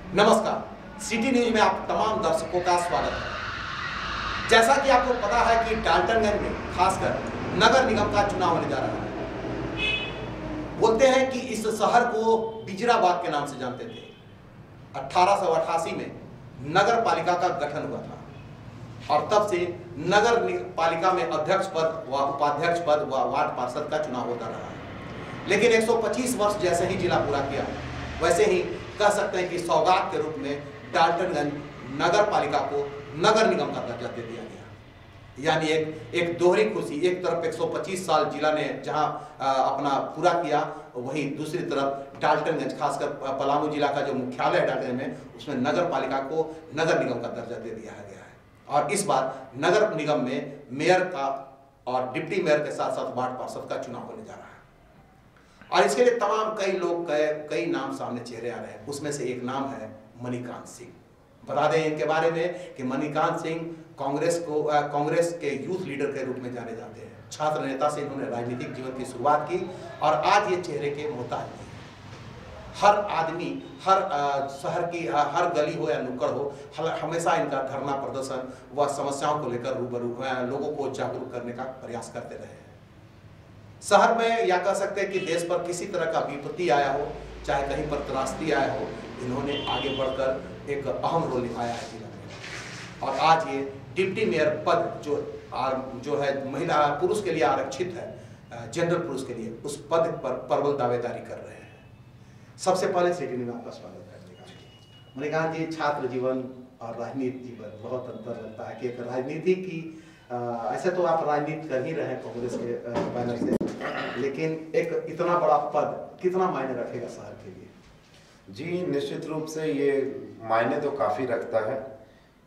नमस्कार, city news में आप तमाम दर्शकों का स्वागत है। जैसा कि आपको पता है कि डाल्टनगंज में खासकर नगर निगम का चुनाव होने जा रहा है। बोलते हैं कि इस शहर को बिजराबाद के नाम से जानते थे। 1888 में नगर पालिका का गठन हुआ था और तब से नगर पालिका में अध्यक्ष पद व उपाध्यक्ष पद व वार्ड पार्षद का चुनाव होता रहा है। लेकिन 125 वर्ष जैसे ही जिला पूरा किया, वैसे ही कह सकते हैं कि सौगात के रूप में डाल्टनगंज नगर पालिका को नगर निगम का दर्जा दे दिया गया। यानी एक दोहरी खुशी, एक तरफ 125 साल जिला ने जहां अपना पूरा किया, वहीं दूसरी तरफ डाल्टनगंज, खासकर पलामू जिला का जो मुख्यालय है डाल्टनगंज में, उसमें नगर पालिका को नगर निगम का दर्जा दे दिया गया है। और इस बार नगर निगम में मेयर का और डिप्टी मेयर के साथ साथ वार्ड पार्षद का चुनाव होने जा रहा है। और इसके लिए तमाम कई लोग, कई नाम सामने चेहरे आ रहे हैं। उसमें से एक नाम है मणिकांत सिंह। बता दें इनके बारे में कि मणिकांत सिंह कांग्रेस के यूथ लीडर के रूप में जाने जाते हैं। छात्र नेता से इन्होंने राजनीतिक जीवन की शुरुआत की और आज ये चेहरे के मोहताज नहीं। हर आदमी, हर शहर की हर गली हो या नुक्कड़ हो, हमेशा इनका धरना प्रदर्शन व समस्याओं को लेकर रूबरू लोगों को जागरूक करने का प्रयास करते रहे हैं। शहर में या कह सकते हैं कि देश पर किसी तरह का विपत्ति आया हो, चाहे कहीं पर त्रासदी आया हो, इन्होंने आगे बढ़कर एक अहम रोल निभाया है जिला में। और आज ये डिप्टी मेयर पद जो है महिला पुरुष के लिए आरक्षित है, जनरल पुरुष के लिए, उस पद पर प्रबल दावेदारी कर रहे हैं। सबसे पहले सिटी में आपका स्वागत है मणिकांत जी। छात्र जीवन और राजनीति जीवन बहुत अंतर लगता है कि एक राजनीति की ऐसे तो आप राजनीति कर ही रहे हैं कांग्रेस के बैनर से, लेकिन एक इतना बड़ा पद कितना मायने रखेगा शहर के लिए? जी, निश्चित रूप से ये मायने तो काफ़ी रखता है,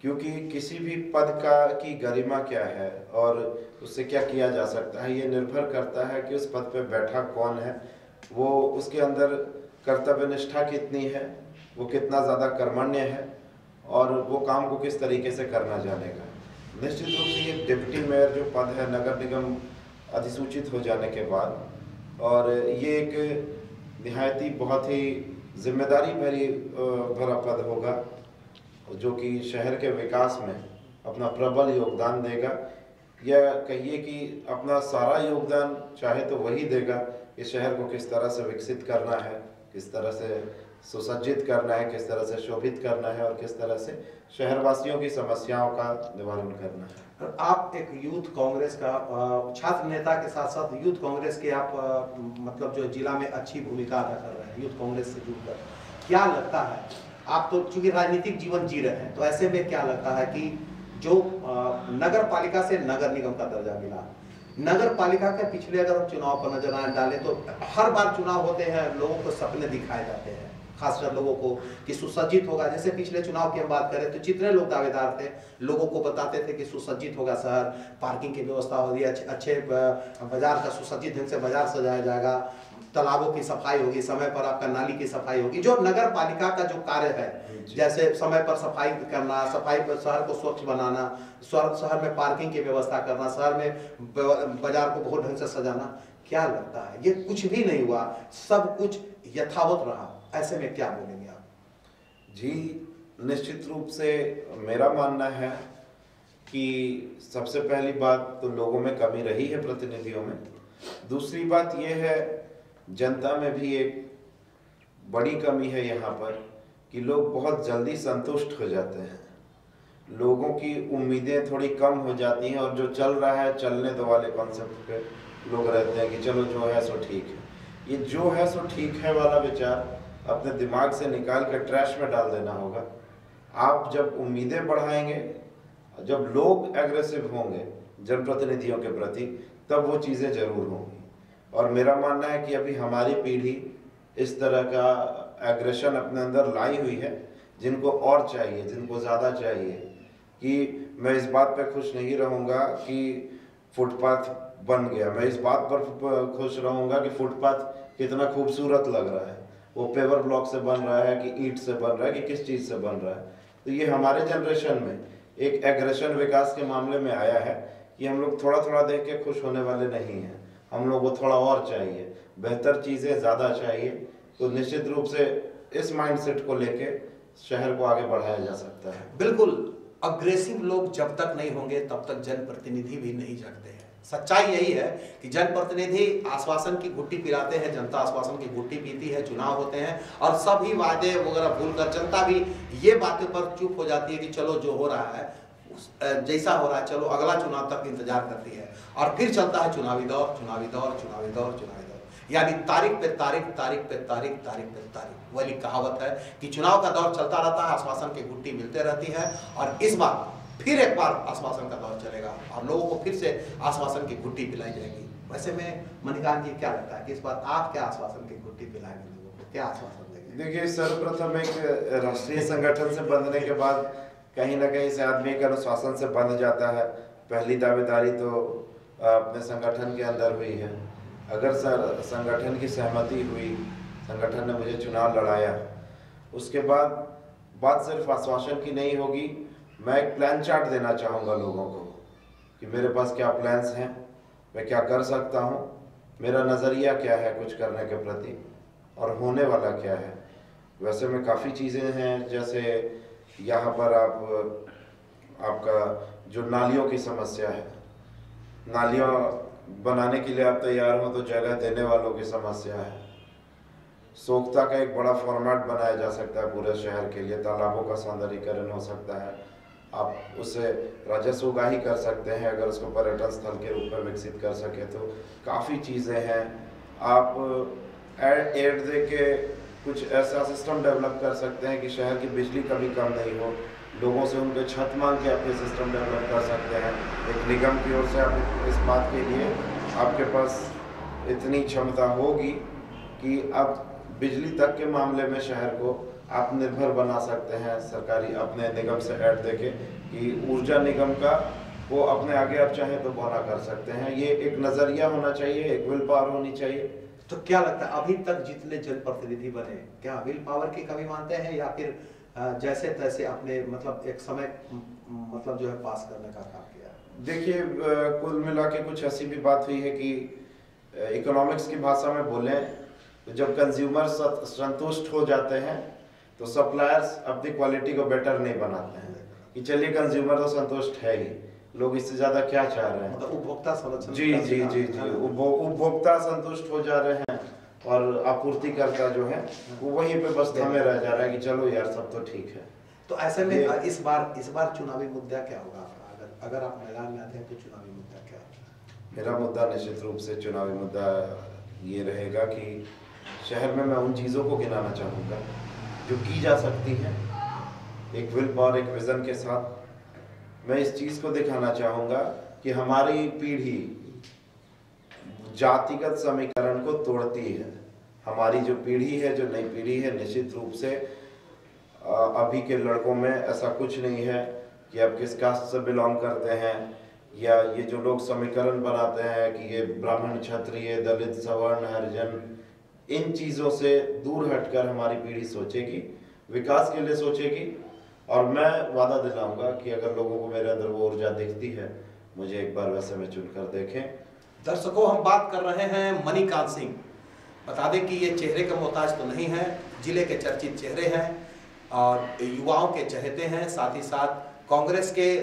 क्योंकि किसी भी पद की गरिमा क्या है और उससे क्या किया जा सकता है, ये निर्भर करता है कि उस पद पे बैठा कौन है, वो उसके अंदर कर्तव्य निष्ठा कितनी है, वो कितना ज़्यादा कर्मण्य है और वो काम को किस तरीके से करना जानेगा। निश्चित रूप से ये डिप्टी मेयर जो पद है नगर निगम अधिसूचित हो जाने के बाद, और ये एक निहायती बहुत ही जिम्मेदारी भरा पद होगा जो कि शहर के विकास में अपना प्रबल योगदान देगा, या कहिए कि अपना सारा योगदान चाहे तो वही देगा कि शहर को किस तरह से विकसित करना है, किस तरह से सुसज्जित करना है, किस तरह से शोभित करना है और किस तरह से शहरवासियों की समस्याओं का निवारण करना है। आप एक यूथ कांग्रेस का छात्र नेता के साथ साथ यूथ कांग्रेस के आप मतलब जो जिला में अच्छी भूमिका अदा कर रहे हैं यूथ कांग्रेस से जुड़कर, क्या लगता है? आप तो चूंकि राजनीतिक जीवन जी रहे हैं, तो ऐसे में क्या लगता है कि जो नगर पालिका से नगर निगम का दर्जा मिला, नगर पालिका के पिछले अगर हम चुनाव पर नजर डालें तो हर बार चुनाव होते हैं, लोगों को सपने दिखाए जाते हैं, खासकर लोगों को कि सुसज्जित होगा। जैसे पिछले चुनाव की हम बात करें तो जितने लोग दावेदार थे, लोगों को बताते थे कि सुसज्जित होगा शहर, पार्किंग की व्यवस्था होगी, अच्छे बाजार का सुसज्जित ढंग से बाजार सजाया जाएगा, तालाबों की सफाई होगी, समय पर आपका नाली की सफाई होगी। जो नगर पालिका का जो कार्य है, जैसे समय पर सफाई करना, सफाई पर शहर को स्वच्छ बनाना, शहर में पार्किंग की व्यवस्था करना, शहर में बाजार को बहुत ढंग से सजाना, क्या लगता है ये कुछ भी नहीं हुआ, सब कुछ यथावत रहा? ऐसे में क्या बोलेंगे आप? जी, निश्चित रूप से मेरा मानना है कि सबसे पहली बात तो लोगों में कमी रही है, प्रतिनिधियों में। दूसरी बात यह है, जनता में भी एक बड़ी कमी है यहाँ पर कि लोग बहुत जल्दी संतुष्ट हो जाते हैं, लोगों की उम्मीदें थोड़ी कम हो जाती हैं और जो चल रहा है चलने दो वाले कॉन्सेप्ट पे लोग रहते हैं कि चलो जो है सो ठीक है। ये जो है सो ठीक है वाला विचार अपने दिमाग से निकाल कर ट्रैश में डाल देना होगा। आप जब उम्मीदें बढ़ाएंगे, जब लोग एग्रेसिव होंगे जनप्रतिनिधियों के प्रति, तब वो चीज़ें जरूर होंगी। और मेरा मानना है कि अभी हमारी पीढ़ी इस तरह का एग्रेशन अपने अंदर लाई हुई है, जिनको और चाहिए, जिनको ज़्यादा चाहिए। कि मैं इस बात पे खुश नहीं रहूँगा कि फुटपाथ बन गया, मैं इस बात पर खुश रहूँगा कि फुटपाथ कितना खूबसूरत लग रहा है, वो पेवर ब्लॉक से बन रहा है कि ईंट से बन रहा है कि किस चीज़ से बन रहा है। तो ये हमारे जनरेशन में एक एग्रेशन विकास के मामले में आया है कि हम लोग थोड़ा थोड़ा देख के खुश होने वाले नहीं हैं, हम लोग को थोड़ा और चाहिए, बेहतर चीज़ें ज़्यादा चाहिए। तो निश्चित रूप से इस माइंडसेट को लेके शहर को आगे बढ़ाया जा सकता है। बिल्कुल, अग्रेसिव लोग जब तक नहीं होंगे तब तक जनप्रतिनिधि भी नहीं जगते हैं। सच्चाई यही है कि जनप्रतिनिधि आश्वासन की घुट्टी पिलाते हैं, जनता आश्वासन की घुट्टी पीती है, चुनाव होते हैं और सभी वादे वगैरह भूलकर जनता भी ये बातों पर चुप हो जाती है कि चलो जो हो रहा है जैसा हो रहा है, चलो अगला चुनाव तक इंतजार करती है और फिर चलता है चुनावी दौर, चुनावी दौर, चुनावी दौर, चुनावी दौर, यानी तारीख पे तारीख, तारीख पे तारीख, तारीख पे तारीख। वही कहावत है कि चुनाव का दौर चलता रहता है, आश्वासन की घुट्टी मिलते रहती है और इस बार फिर एक बार आश्वासन का दौर चलेगा और लोगों को फिर से आश्वासन की घुट्टी पिलाई जाएगी। वैसे में मणिकांत जी क्या लगता है कि इस बार आप क्या आश्वासन की घुट्टी पिलाएंगे लोगों को, क्या आश्वासन देंगे? देखिए, सर्वप्रथम एक राष्ट्रीय संगठन से बंधने के बाद कहीं ना कहीं से आदमी एक अनुशासन से बंध जाता है। पहली दावेदारी तो अपने संगठन के अंदर हुई है। अगर संगठन की सहमति हुई, संगठन ने मुझे चुनाव लड़ाया, उसके बाद बात सिर्फ आश्वासन की नहीं होगी। मैं एक प्लान चार्ट देना चाहूँगा लोगों को कि मेरे पास क्या प्लान्स हैं, मैं क्या कर सकता हूँ, मेरा नज़रिया क्या है कुछ करने के प्रति और होने वाला क्या है। वैसे में काफ़ी चीज़ें हैं, जैसे यहाँ पर आपका जो नालियों की समस्या है, नालियाँ बनाने के लिए आप तैयार हो तो जगह देने वालों की समस्या है। सोख्ता का एक बड़ा फॉर्मेट बनाया जा सकता है पूरे शहर के लिए, तालाबों का सौंदर्यीकरण हो सकता है, आप उससे राजस्व उगाही कर सकते हैं अगर उसको पर्यटन स्थल के रूप में विकसित कर सके तो। काफ़ी चीज़ें हैं। आप एड दे के कुछ ऐसा सिस्टम डेवलप कर सकते हैं कि शहर की बिजली कभी कम नहीं हो, लोगों से उनके छत मांग के अपने सिस्टम डेवलप कर सकते हैं। एक निगम की ओर से आप इस बात के लिए आपके पास इतनी क्षमता होगी कि आप बिजली तक के मामले में शहर को आत्मनिर्भर बना सकते हैं। सरकारी अपने निगम से ऐड देके कि ऊर्जा निगम का वो अपने आगे आप चाहें तो बना कर सकते हैं। ये एक नज़रिया होना चाहिए, एक विल पावर होनी चाहिए। तो क्या लगता है अभी तक जितने जनप्रतिनिधि बने, क्या विल पावर की कमी मानते हैं या फिर जैसे तैसे अपने मतलब एक समय मतलब जो है पास करने का काम किया? देखिए, कुल मिला के कुछ ऐसी भी बात हुई है कि इकोनॉमिक्स की भाषा में बोलें तो जब कंज्यूमर संतुष्ट हो जाते हैं तो सप्लायर्स अपनी क्वालिटी को बेटर नहीं बनाते हैं कि चलिए कंज्यूमर तो संतुष्ट है ही, लोग इससे ज़्यादा क्या चाह रहे हैं। मतलब उपभोक्ता संरक्षण। जी जी जी जी, उपभोक्ता संतुष्ट हो जा रहे हैं और आपूर्तिकर्ता जो है वो वहीं पे बस थमे रह जा रहा है कि चलो यार सब तो ठीक है। तो ऐसे में इस बार चुनावी मुद्दा क्या होगा आपका? अगर आप मैदान में आते हैं तो चुनावी मुद्दा क्या है? मेरा मुद्दा निश्चित रूप से चुनावी मुद्दा ये रहेगा कि शहर में मैं उन चीज़ों को गिनाना चाहूँगा जो की जा सकती हैं। एक विल पावर, एक विज़न के साथ मैं इस चीज़ को दिखाना चाहूँगा कि हमारी पीढ़ी जातिगत समीकरण को तोड़ती है। हमारी जो पीढ़ी है, जो नई पीढ़ी है, निश्चित रूप से अभी के लड़कों में ऐसा कुछ नहीं है कि आप किस कास्ट से बिलोंग करते हैं या ये जो लोग समीकरण बनाते हैं कि ये ब्राह्मण, क्षत्रिय, दलित, सवर्ण, हरिजन, इन चीज़ों से दूर हटकर हमारी पीढ़ी सोचेगी, विकास के लिए सोचेगी। और मैं वादा दिलाऊंगा कि अगर लोगों को मेरे अंदर वो ऊर्जा दिखती है, मुझे एक बार वैसे में चुनकर देखें। दर्शकों, हम बात कर रहे हैं मणिकांत सिंह। बता दें कि ये चेहरे का मोहताज तो नहीं है, जिले के चर्चित चेहरे हैं और युवाओं के चहेते हैं, साथ ही साथ कांग्रेस के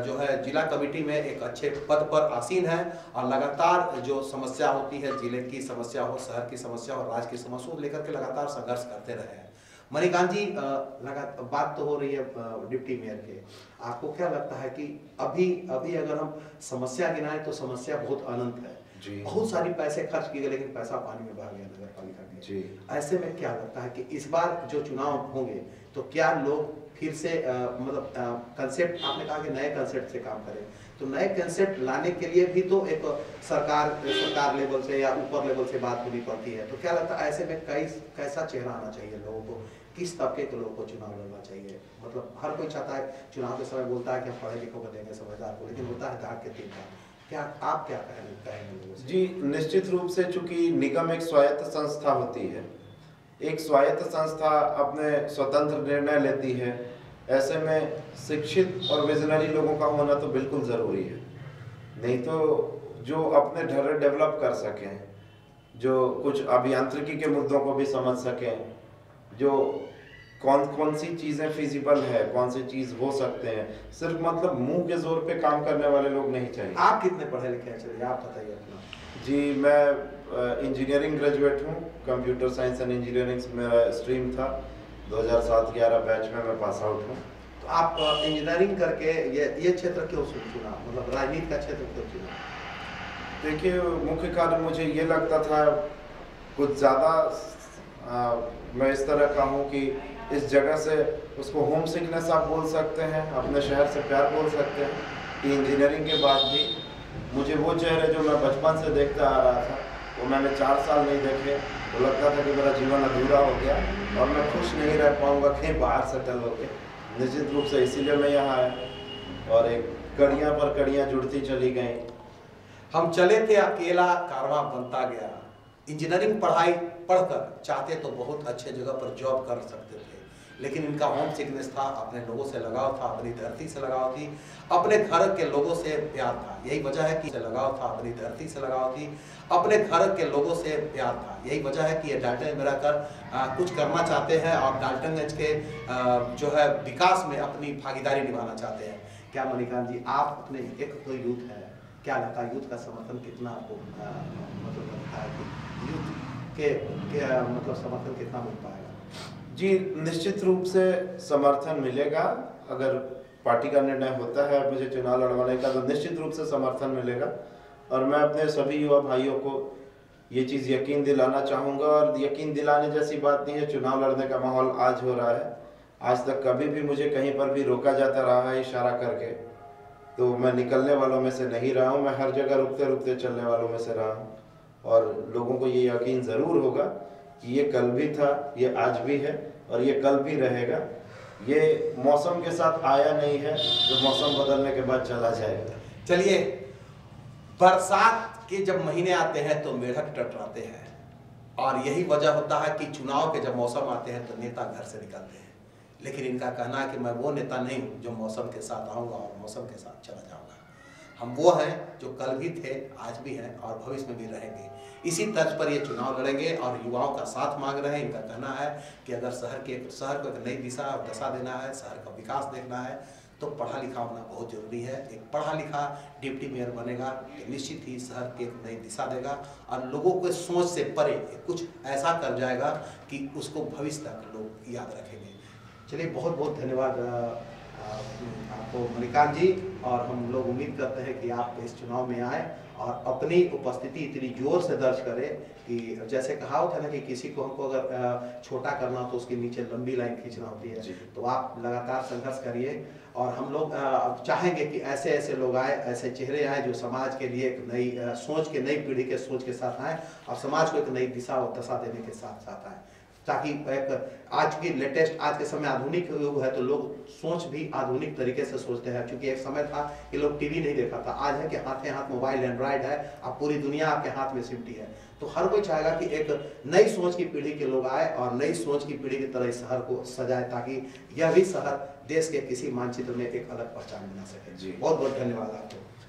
जो है जिला कमेटी में एक अच्छे पद पर आसीन है और लगातार जो समस्या होती है, जिले की समस्या हो, शहर की समस्या हो, राज्य की समस्या को लेकर के लगातार संघर्ष करते रहे हैं। मणिकांत जी, बात तो हो रही है डिप्टी मेयर के, आपको क्या लगता है कि अभी अगर हम समस्या गिनाएं तो समस्या बहुत अनंत है जी। बहुत सारी पैसे खर्च किए गए लेकिन पैसा पानी में बह गया नगर पालिका के जी। ऐसे में क्या लगता है कि इस बार जो चुनाव होंगे तो क्या लोग फिर से मतलब कंसेप्ट, आपने कहा कि नए कंसेप्ट से काम करें, तो नए कंसेप्ट लाने के लिए भी तो एक सरकार लेवल से या ऊपर लेवल से बात होनी पड़ती है। तो क्या लगता है ऐसे में कैसा चेहरा आना चाहिए लोगों को, किस तबके के लोगों को चुनाव लड़ना चाहिए? मतलब हर कोई चाहता है, चुनाव के समय बोलता है कि हम पढ़े लिखों को देंगे, समझदार को, लेकिन होता है दाग के तीर का। क्या आप क्या कहेंगे लोगों से? जी, निश्चित रूप से चूंकि निगम एक स्वायत्त संस्था होती है, एक स्वायत्त संस्था अपने स्वतंत्र निर्णय लेती है, ऐसे में शिक्षित और विजनरी लोगों का होना तो बिल्कुल ज़रूरी है। नहीं तो जो अपने ढर्रे डेवलप कर सकें, जो कुछ अभियांत्रिकी के मुद्दों को भी समझ सकें, जो कौन कौन सी चीज़ें फिजिबल है, कौन सी चीज़ हो सकते हैं। सिर्फ मतलब मुंह के जोर पे काम करने वाले लोग नहीं चाहिए। आप कितने पढ़े लिखे हैं, चलिए आप बताइए अपना। जी, मैं इंजीनियरिंग ग्रेजुएट हूँ, कंप्यूटर साइंस एंड इंजीनियरिंग मेरा स्ट्रीम था। 2007-11 बैच में मैं पास आउट हूँ। तो आप इंजीनियरिंग करके ये क्षेत्र क्यों चुना, मतलब राजनीति का क्षेत्र क्यों चुना? देखिए, मुख्य कारण मुझे ये लगता था कुछ ज़्यादा मैं इस तरह का हूँ कि इस जगह से उसको होम सिकनेस आप बोल सकते हैं, अपने शहर से प्यार बोल सकते हैं कि इंजीनियरिंग के बाद भी मुझे वो चेहरे जो मैं बचपन से देखता आ रहा था वो मैंने 4 साल नहीं देखे, तो लगता था कि मेरा जीवन अधूरा हो गया और मैं खुश नहीं रह पाऊँगा कहीं बाहर सेटल होकर। निश्चित रूप से इसीलिए मैं यहाँ आया और एक कड़ियाँ पर कड़ियाँ जुड़ती चली गई। हम चले थे अकेला कारवां बनता गया। इंजीनियरिंग पढ़ाई पढ़कर चाहते तो बहुत अच्छे जगह पर जॉब कर सकते थे, लेकिन इनका होम सिकनेस था, अपने लोगों से लगाव था, अपनी धरती से लगाव थी, अपने घर के लोगों से प्यार था। यही वजह है कि लगाव था, अपनी धरती से लगाव थी, अपने घर के लोगों से प्यार था। यही वजह है कि ये डाल्टन में रहकर कुछ करना चाहते हैं और डाल्टनगंज के जो है विकास में अपनी भागीदारी निभाना चाहते हैं। क्या मणिकांत जी, आप अपने एक तो यूथ है, क्या लगता है यूथ का समर्थन कितना आपको मतलब लगता है कि यूथ के मतलब समर्थन कितना मिल पाएगा? जी, निश्चित रूप से समर्थन मिलेगा। अगर पार्टी का निर्णय होता है मुझे चुनाव लड़वाने का तो निश्चित रूप से समर्थन मिलेगा। और मैं अपने सभी युवा भाइयों को ये चीज़ यकीन दिलाना चाहूँगा, और यकीन दिलाने जैसी बात नहीं है, चुनाव लड़ने का माहौल आज हो रहा है। आज तक कभी भी मुझे कहीं पर भी रोका जाता रहा है इशारा करके, तो मैं निकलने वालों में से नहीं रहा हूँ। मैं हर जगह रुकते रुकते चलने वालों में से रहा हूँ और लोगों को ये यकीन ज़रूर होगा कि ये कल भी था, ये आज भी है और ये कल भी रहेगा। ये मौसम के साथ आया नहीं है जो मौसम बदलने के बाद चला जाएगा। चलिए, बरसात के जब महीने आते हैं तो मेढक टटराते हैं, और यही वजह होता है कि चुनाव के जब मौसम आते हैं तो नेता घर से निकलते हैं। लेकिन इनका कहना है कि मैं वो नेता नहीं हूँ जो मौसम के साथ आऊँगा और मौसम के साथ चला जाऊँगा। हम वो हैं जो कल भी थे, आज भी हैं और भविष्य में भी रहेंगे। इसी तर्ज पर ये चुनाव लड़ेंगे और युवाओं का साथ मांग रहे हैं। इनका कहना है कि अगर शहर को एक नई दिशा और दशा देना है, शहर का विकास देखना है, तो पढ़ा लिखा होना बहुत जरूरी है। एक पढ़ा लिखा डिप्टी मेयर बनेगा तो निश्चित ही शहर की एक नई दिशा देगा और लोगों को सोच से परे कुछ ऐसा कर जाएगा कि उसको भविष्य तक लोग याद रखेंगे। चलिए, बहुत बहुत धन्यवाद आपको मणिकांत जी, और हम लोग उम्मीद करते हैं कि आप इस चुनाव में आए और अपनी उपस्थिति इतनी जोर से दर्ज करें कि जैसे कहावत है ना कि किसी को हमको अगर छोटा करना हो तो उसके नीचे लंबी लाइन खींचना होती है। तो आप लगातार संघर्ष करिए और हम लोग चाहेंगे कि ऐसे ऐसे लोग आए, ऐसे चेहरे आए जो समाज के लिए एक नई सोच के, नई पीढ़ी के सोच के साथ आए और समाज को एक नई दिशा और दशा देने के साथ साथ आए, ताकि एक आज की लेटेस्ट, आज के समय आधुनिक युग है तो लोग सोच भी आधुनिक तरीके से सोचते हैं। क्योंकि एक समय था कि लोग टीवी नहीं देखा था, आज है कि हाथ हाथ मोबाइल एंड्रॉइड है, अब पूरी दुनिया आपके हाथ में सिमटी है। तो हर कोई चाहेगा कि एक नई सोच की पीढ़ी के लोग आए और नई सोच की पीढ़ी की तरह इस शहर को सजाए, ताकि यह भी शहर देश के किसी मानचित्र में एक अलग पहचान बना सके। जी, बहुत बहुत धन्यवाद आपको।